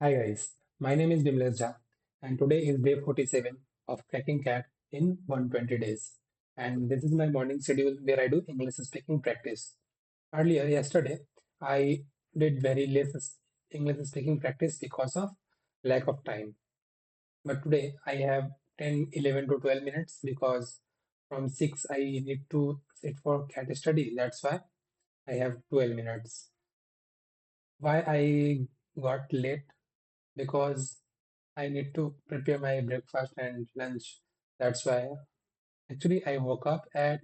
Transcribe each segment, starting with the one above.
Hi guys, my name is Bimles Jha and today is day 47 of cracking CAT in 120 days. And this is my morning schedule where I do English speaking practice. Earlier, yesterday, I did very less English speaking practice because of lack of time. But today I have 10, 11 to 12 minutes because from 6 I need to sit for CAT study. That's why I have 12 minutes. Why I got late? Because I need to prepare my breakfast and lunch. That's why actually I woke up at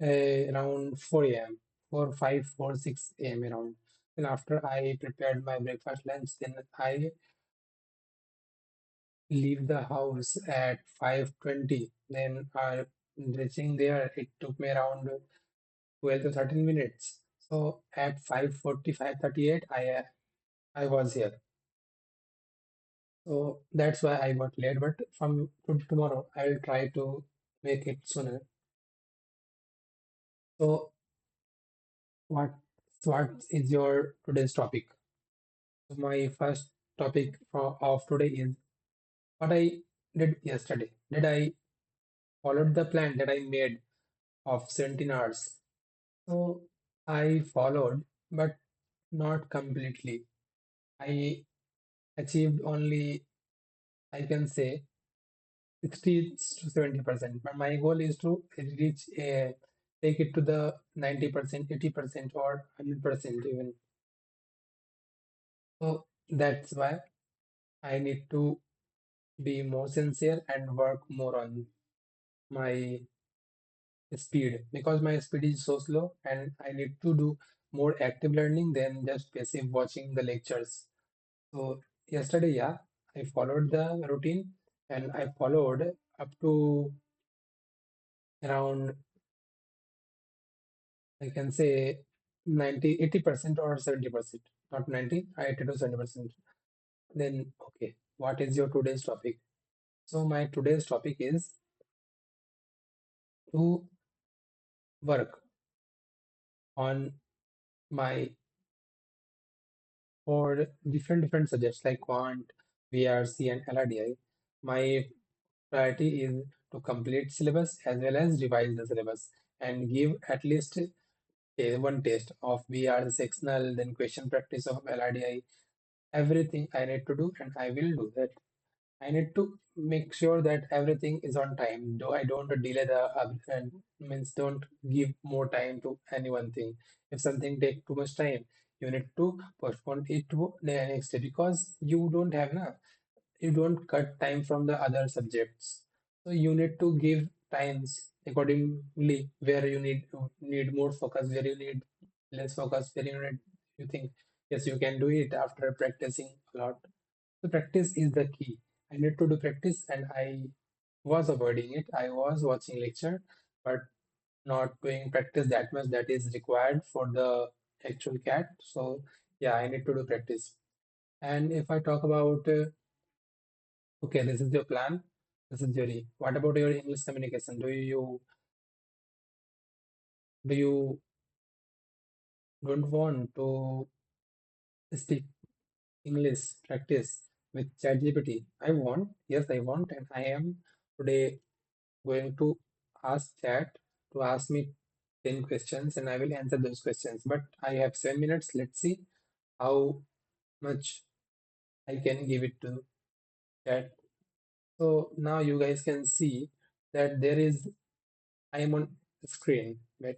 around 4 a.m. 4, 5, 4, 6 a.m. around. And after I prepared my breakfast lunch, then I leave the house at 5:20. Then reaching there, it took me around 12 to 13 minutes. So at 5:40, 5:38, I was here. So that's why I got late. But from tomorrow, I'll try to make it sooner. So what what is your today's topic? So my first topic of today is what I did yesterday. Did I follow the plan that I made of 17 hours? So I followed, but not completely. I achieved only, I can say, 60 to 70%. But my goal is to reach take it to the 90%, 80%, or 100% even. So that's why I need to be more sincere and work more on my speed because my speed is so slow and I need to do more active learning than just passive watching the lectures. So yesterday, yeah, I followed the routine and I followed up to around, I can say 90, 80% or 70%, not 90, 80 to 70%. Then, okay, what is your today's topic? So my today's topic is to work on my for different subjects like Quant, VRC, and LRDI. My priority is to complete syllabus as well as revise the syllabus and give at least one test of VR sectional, then question practice of LRDI. Everything I need to do, and I will do that. I need to make sure that everything is on time. Though I don't delay the and means don't give more time to any one thing. If something take too much time, you need to postpone it to the next day because you don't have na you don't cut time from the other subjects. So you need to give times accordingly where you need more focus, where you need less focus, where you think yes you can do it after practicing a lot. So practice is the key. I need to do practice and I was avoiding it. I was watching lecture, but not doing practice that much that is required for the actual cat. So yeah, I need to do practice. And if I talk about okay, this is your plan, this is your what about your English communication? Do you don't want to speak English practice with ChatGPT? I want, yes, I want, and I am today going to ask chat to ask me 10 questions and I will answer those questions. But I have 7 minutes. Let's see how much I can give it to chat. So now you guys can see that I am on screen, right?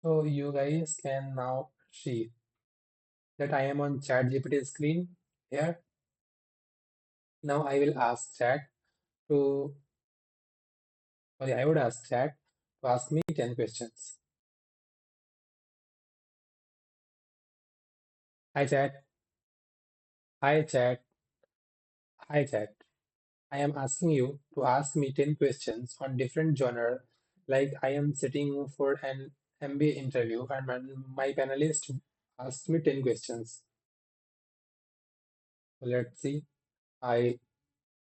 So you guys can now see that I am on chat GPT screen here. Now I will ask chat to, sorry, I would ask chat to ask me 10 questions. Hi chat, hi chat, hi chat. I am asking you to ask me 10 questions on different genre, like I am sitting for an MBA interview and my panelist asked me 10 questions. So let's see. I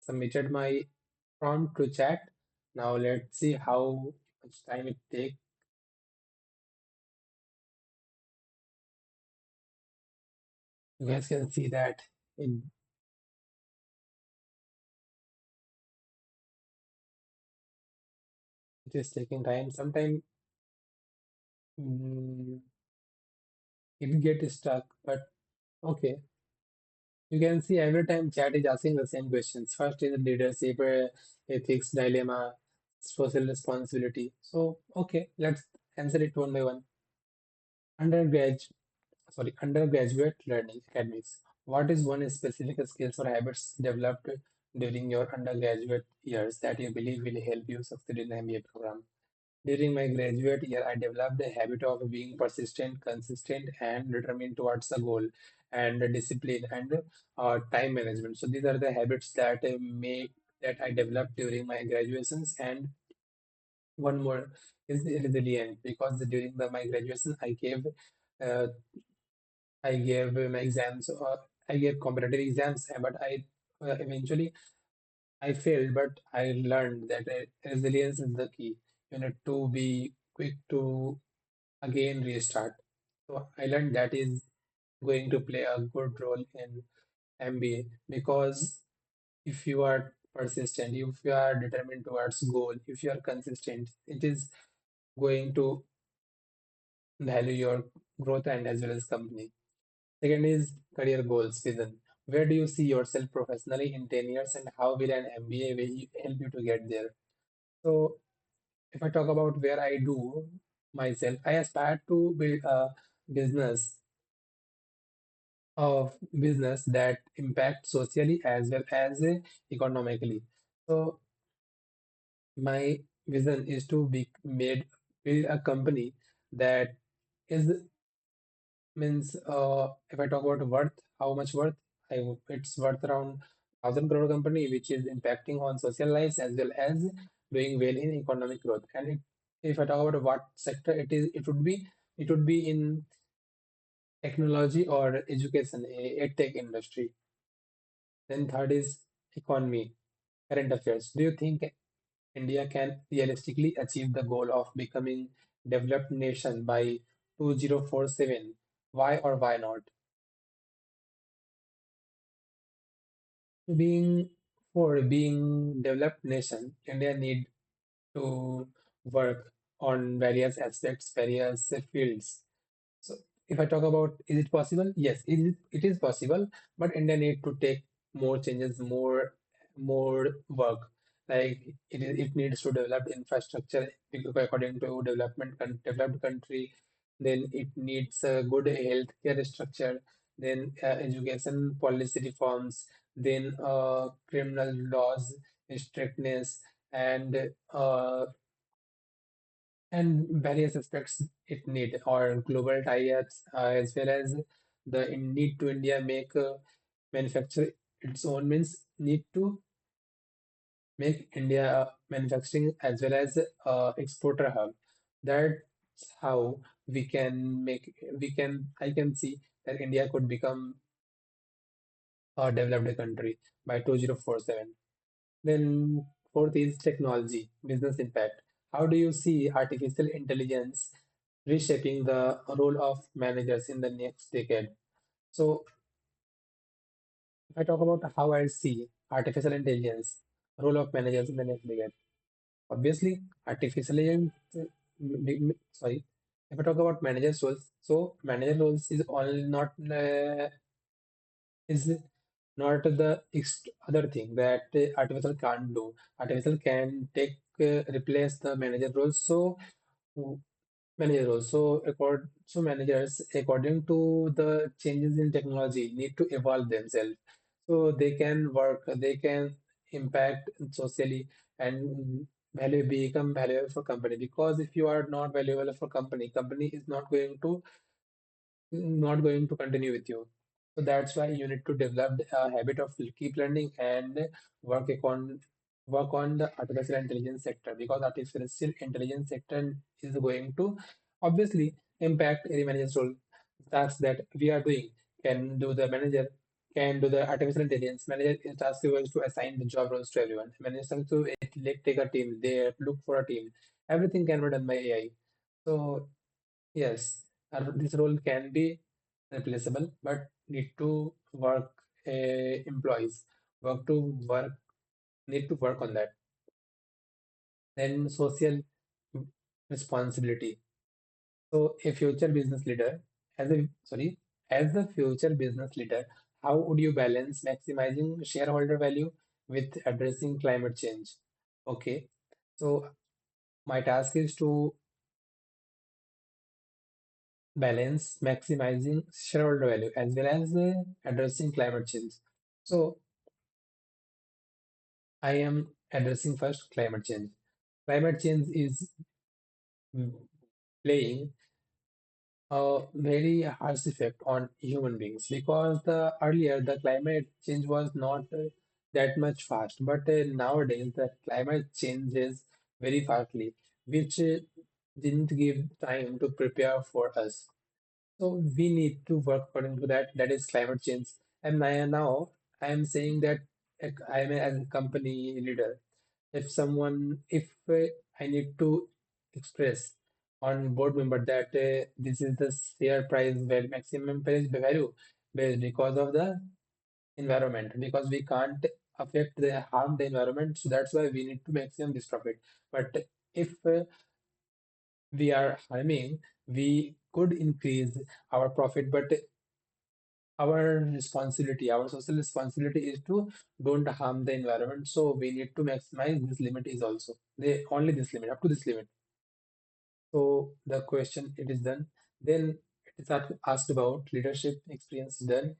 submitted my prompt to chat. Now let's see how much time it takes. You guys can see that it, it is taking time. Sometimes mm, it gets stuck, but okay. You can see every time chat is asking the same questions. First is leadership, ethics, dilemma, social responsibility. So, okay, let's answer it one by one. Undergrad, undergraduate learning academics. What is one specific skills or habits developed during your undergraduate years that you believe will help you succeed in the MBA program? During my graduate year, I developed the habit of being persistent, consistent, and determined towards a goal, and discipline and time management. So these are the habits that I developed during my graduations. And one more is resilient because during my graduation, uh, I gave my exams, or I gave competitive exams, but I eventually I failed, but I learned that resilience is the key. You need to be quick to again restart. So I learned that is going to play a good role in MBA because if you are persistent, if you are determined towards goal, if you are consistent, it is going to value your growth and as well as company. Second is career goals, vision. Where do you see yourself professionally in 10 years and how will an MBA help you to get there? So if I talk about where I do myself, I aspire to build a business business that impact socially as well as economically. So my vision is to be made build a company that is means if I talk about worth, how much worth, it's worth around 1,000 crore company which is impacting on social lives as well as doing well in economic growth. And if I talk about what sector it is, it would be in technology or education, a tech industry. Then third is economy, current affairs. Do you think India can realistically achieve the goal of becoming developed nation by 2047? Why or why not? Being being developed nation, India need to work on various aspects, various fields. So if I talk about is it possible? Yes, it is possible, but India need to take more changes, more work. Like it needs to develop infrastructure according to developed country. Then it needs a good healthcare structure. Then education policy reforms. Then criminal laws strictness and uh, and various aspects it need or global tie-ups as well as the need to India make manufacture its own means need to make India manufacturing as well as exporter hub. That's how we can I can see that India could become a developed country by 2047. Then fourth is technology, business impact. How do you see artificial intelligence reshaping the role of managers in the next decade? So if I talk about how I see artificial intelligence, role of managers in the next decade, obviously artificial intelligence, sorry, if I talk about managers roles, so manager roles is all not is not the other thing that artificial can't do. Artificial can take replace the manager role. So manager role. So managers, according to the changes in technology, need to evolve themselves. So they can work, they can impact socially and become valuable for company. Because if you are not valuable for company, company is not going to continue with you. So that's why you need to develop a habit of keep learning and work on work on the artificial intelligence sector because artificial intelligence sector is going to obviously impact any manager's role. Tasks that we are doing can do the manager can do the artificial intelligence. Manager is task is to assign the job roles to everyone. Manager has to take a team. They look for a team. Everything can be done by AI. So yes, this role can be replaceable, but need to work employees work to work need to work on that. Then social responsibility. So a future business leader, as a future business leader, how would you balance maximizing shareholder value with addressing climate change? Okay, so my task is to balance maximizing shareholder value as well as addressing climate change. So I am addressing first climate change. Climate change is mm, playing a very harsh effect on human beings because the earlier the climate change was not that much fast, but nowadays the climate changes very fastly, which didn't give time to prepare for us. So we need to work according to that. That is climate change. And now I am saying that I am as a company leader. If I need to express on board member that this is the share price where maximum price value based because of the environment, because we can't affect the harm the environment, so that's why we need to maximum this profit. But if we are harming, we could increase our profit, but our social responsibility is to don't harm the environment. So we need to maximize this limit is also the only this limit up to this limit. So the question it is done. Then it is asked about leadership experience done.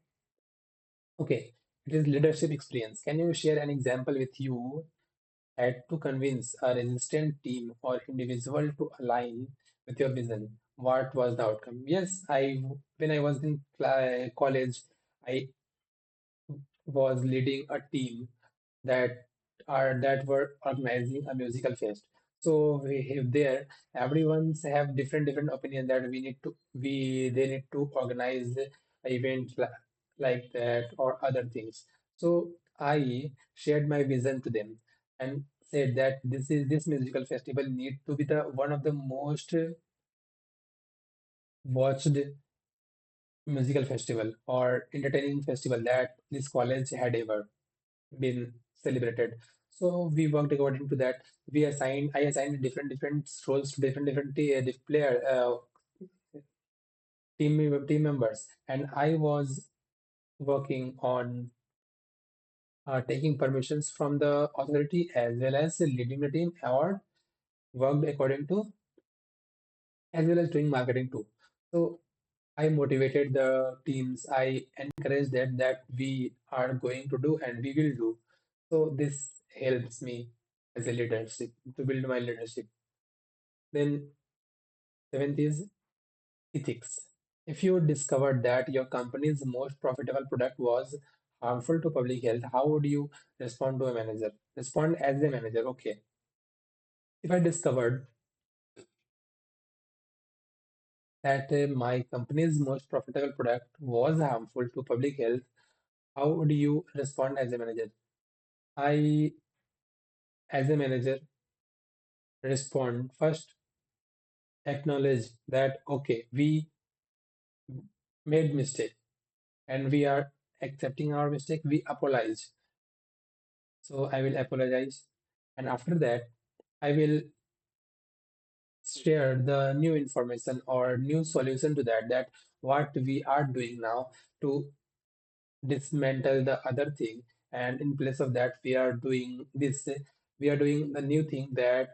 Okay, it is leadership experience. Can you share an example with you had to convince a resistant team or individual to align with your vision? What was the outcome? Yes, I when I was in college, I was leading a team that were organizing a musical fest. So we have there everyone's have different opinion that we they need to organize a event like that or other things. So I shared my vision to them and said that this musical festival need to be the one of the most watched musical festival or entertaining festival that this college had ever been celebrated. So we worked according to that. I assigned different roles to team members, and I was working on taking permissions from the authority as well as leading the team or worked according to as well as doing marketing too. So I motivated the teams. I encouraged them that we are going to do and we will do. So this helps me as a leadership to build my leadership. Then seventh is ethics. If you discovered that your company's most profitable product was harmful to public health, how would you respond to a manager? Respond as a manager. Okay. If I discovered that my company's most profitable product was harmful to public health, how would you respond as a manager? I, as a manager, respond first, acknowledge that okay, we made mistake and we are accepting our mistake. We apologize. So I will apologize, and after that, I will share the new information or new solution to that. That what we are doing now to dismantle the other thing, and in place of that, we are doing this. We are doing the new thing that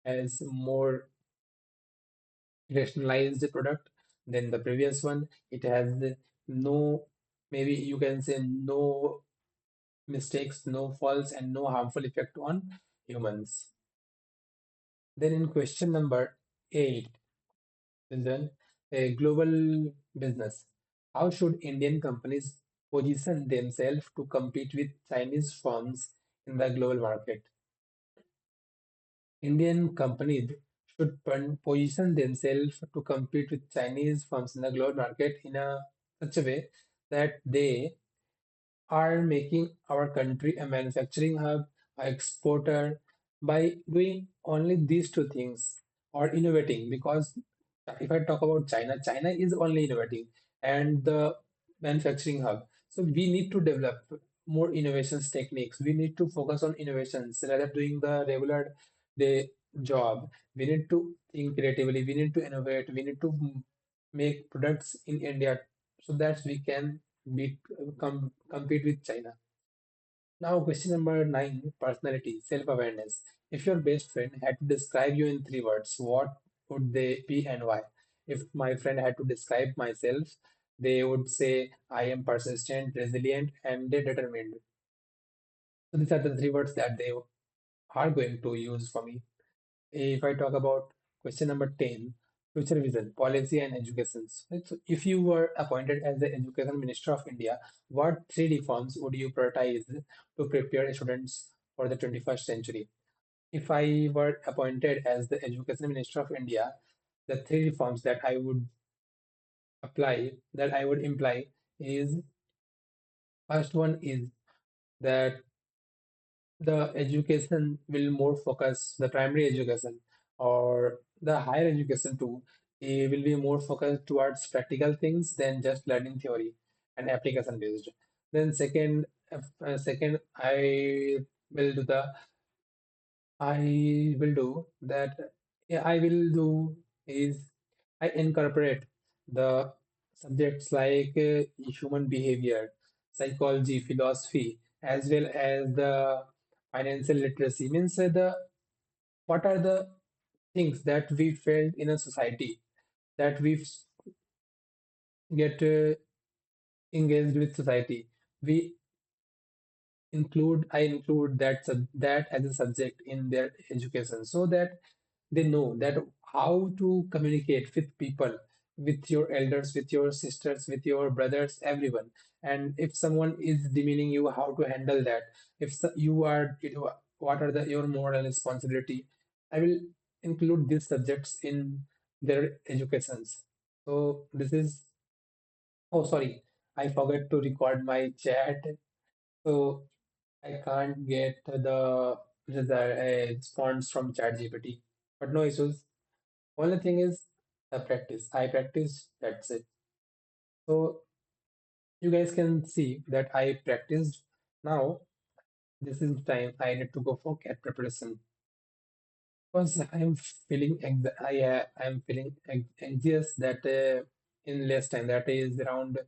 has more rationalized product than the previous one. It has no, maybe you can say no mistakes, no faults, and no harmful effect on humans. Then in question number 8, then a global business. How should Indian companies position themselves to compete with Chinese firms in the global market? Indian companies should position themselves to compete with Chinese firms in the global market in a such a way that they are making our country a manufacturing hub, a exporter by doing only these two things or innovating. Because if I talk about China, China is only innovating. and the manufacturing hub. So we need to develop more innovations techniques. We need to focus on innovations rather than doing the regular day job. We need to think creatively. We need to innovate. We need to make products in India so that we can beat compete with China. Now, question number nine, personality, self-awareness. If your best friend had to describe you in three words, what would they be and why? If my friend had to describe myself, they would say, I am persistent, resilient, and determined. So these are the three words that they are going to use for me. If I talk about question number 10, future vision, policy and education. So if you were appointed as the Education Minister of India, what three reforms would you prioritize to prepare students for the 21st century? If I were appointed as the Education Minister of India, the three reforms that I would that I would imply is first one is that the education will more focus the primary education or the higher education too will be more focused towards practical things than just learning theory and application based. Then second will do the I will do that I will do is I incorporate the subjects like human behavior, psychology, philosophy, as well as the financial literacy. Means the what are the things that we felt in a society that get engaged with society. We I include that as a subject in their education so that they know that how to communicate with people, with your elders, with your sisters, with your brothers, everyone. And if someone is demeaning you, how to handle that. If you are, what are your moral responsibility. I will include these subjects in their educations. So this is, oh sorry, I forgot to record my chat. So I can't get the response from ChatGPT. But no issues. Only thing is the practice. I practice, that's it. So you guys can see that I practiced. Now this is time I need to go for cat preparation because I'm feeling I'm feeling anxious that in less time, that is around,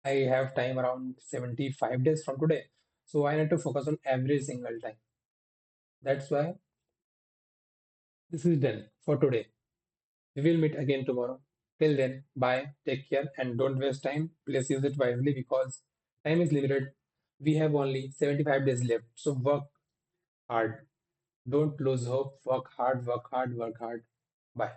I have time around 75 days from today. So I need to focus on every single time. That's why this is done for today. We will meet again tomorrow. Till then, bye, take care, and don't waste time. Please use it wisely because time is limited. We have only 75 days left. So work hard. Don't lose hope. Work hard, work hard, work hard. Bye.